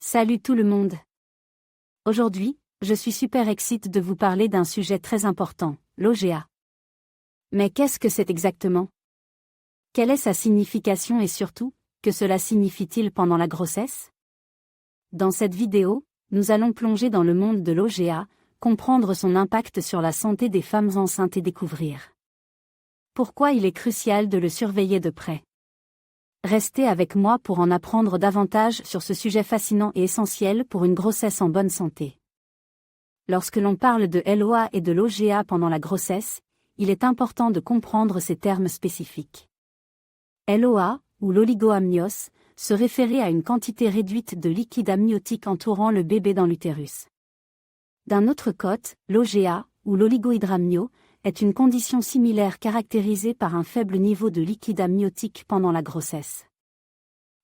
Salut tout le monde. Aujourd'hui, je suis super excitée de vous parler d'un sujet très important, l'OGA. Mais qu'est-ce que c'est exactement? Quelle est sa signification et surtout, que cela signifie-t-il pendant la grossesse? Dans cette vidéo, nous allons plonger dans le monde de l'OGA, comprendre son impact sur la santé des femmes enceintes et découvrir pourquoi il est crucial de le surveiller de près. Restez avec moi pour en apprendre davantage sur ce sujet fascinant et essentiel pour une grossesse en bonne santé. Lorsque l'on parle de LOA et de l'OGA pendant la grossesse, il est important de comprendre ces termes spécifiques. LOA, ou l'oligoamnios, se référait à une quantité réduite de liquide amniotique entourant le bébé dans l'utérus. D'un autre côté, l'OGA, ou l'oligohydramnio, est une condition similaire caractérisée par un faible niveau de liquide amniotique pendant la grossesse.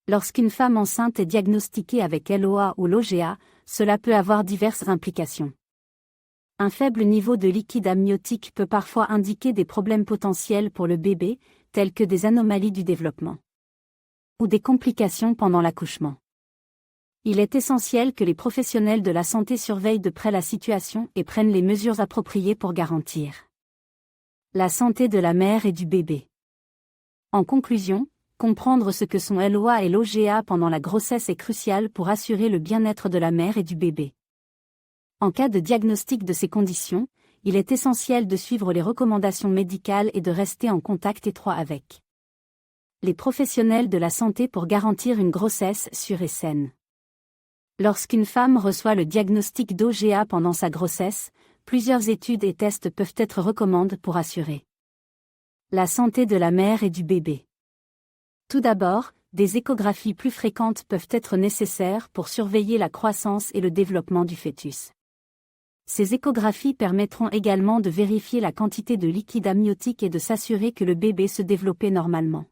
Lorsqu'une femme enceinte est diagnostiquée avec LOA ou l'OGA, cela peut avoir diverses implications. Un faible niveau de liquide amniotique peut parfois indiquer des problèmes potentiels pour le bébé, tels que des anomalies du développement ou des complications pendant l'accouchement. Il est essentiel que les professionnels de la santé surveillent de près la situation et prennent les mesures appropriées pour garantir la santé de la mère et du bébé. En conclusion, comprendre ce que sont LOA et l'OGA pendant la grossesse est crucial pour assurer le bien-être de la mère et du bébé. En cas de diagnostic de ces conditions, il est essentiel de suivre les recommandations médicales et de rester en contact étroit avec les professionnels de la santé pour garantir une grossesse sûre et saine. Lorsqu'une femme reçoit le diagnostic d'OGA pendant sa grossesse, plusieurs études et tests peuvent être recommandés pour assurer la santé de la mère et du bébé. Tout d'abord, des échographies plus fréquentes peuvent être nécessaires pour surveiller la croissance et le développement du fœtus. Ces échographies permettront également de vérifier la quantité de liquide amniotique et de s'assurer que le bébé se développait normalement.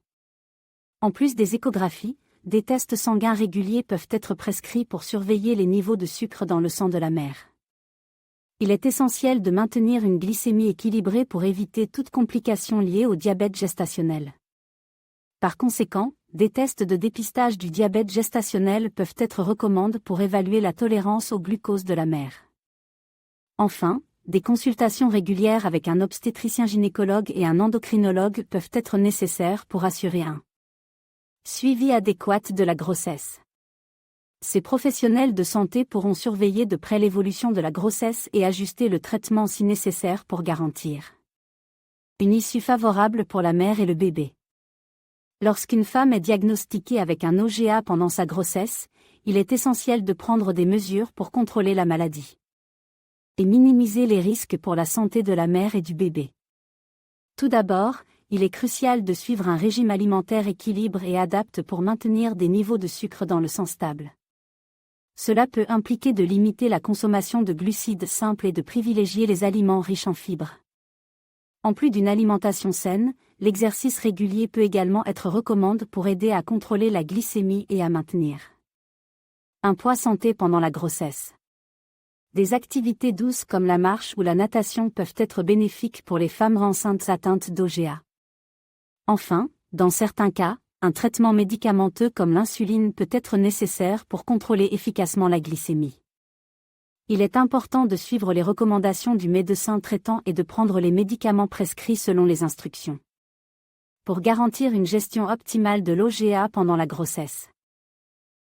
En plus des échographies, des tests sanguins réguliers peuvent être prescrits pour surveiller les niveaux de sucre dans le sang de la mère. Il est essentiel de maintenir une glycémie équilibrée pour éviter toute complication liée au diabète gestationnel. Par conséquent, des tests de dépistage du diabète gestationnel peuvent être recommandés pour évaluer la tolérance au glucose de la mère. Enfin, des consultations régulières avec un obstétricien-gynécologue et un endocrinologue peuvent être nécessaires pour assurer un suivi adéquat de la grossesse. Ces professionnels de santé pourront surveiller de près l'évolution de la grossesse et ajuster le traitement si nécessaire pour garantir une issue favorable pour la mère et le bébé. Lorsqu'une femme est diagnostiquée avec un OGA pendant sa grossesse, il est essentiel de prendre des mesures pour contrôler la maladie et minimiser les risques pour la santé de la mère et du bébé. Tout d'abord, il est crucial de suivre un régime alimentaire équilibré et adapté pour maintenir des niveaux de sucre dans le sang stable. Cela peut impliquer de limiter la consommation de glucides simples et de privilégier les aliments riches en fibres. En plus d'une alimentation saine, l'exercice régulier peut également être recommandé pour aider à contrôler la glycémie et à maintenir un poids santé pendant la grossesse. Des activités douces comme la marche ou la natation peuvent être bénéfiques pour les femmes enceintes atteintes d'OGA. Enfin, dans certains cas, un traitement médicamenteux comme l'insuline peut être nécessaire pour contrôler efficacement la glycémie. Il est important de suivre les recommandations du médecin traitant et de prendre les médicaments prescrits selon les instructions pour garantir une gestion optimale de l'OGA pendant la grossesse.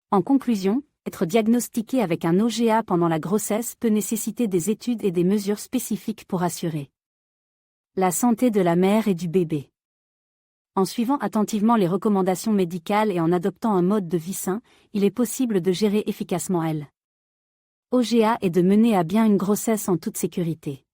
En conclusion, être diagnostiqué avec un OGA pendant la grossesse peut nécessiter des études et des mesures spécifiques pour assurer la santé de la mère et du bébé. En suivant attentivement les recommandations médicales et en adoptant un mode de vie sain, il est possible de gérer efficacement l'OGA et de mener à bien une grossesse en toute sécurité.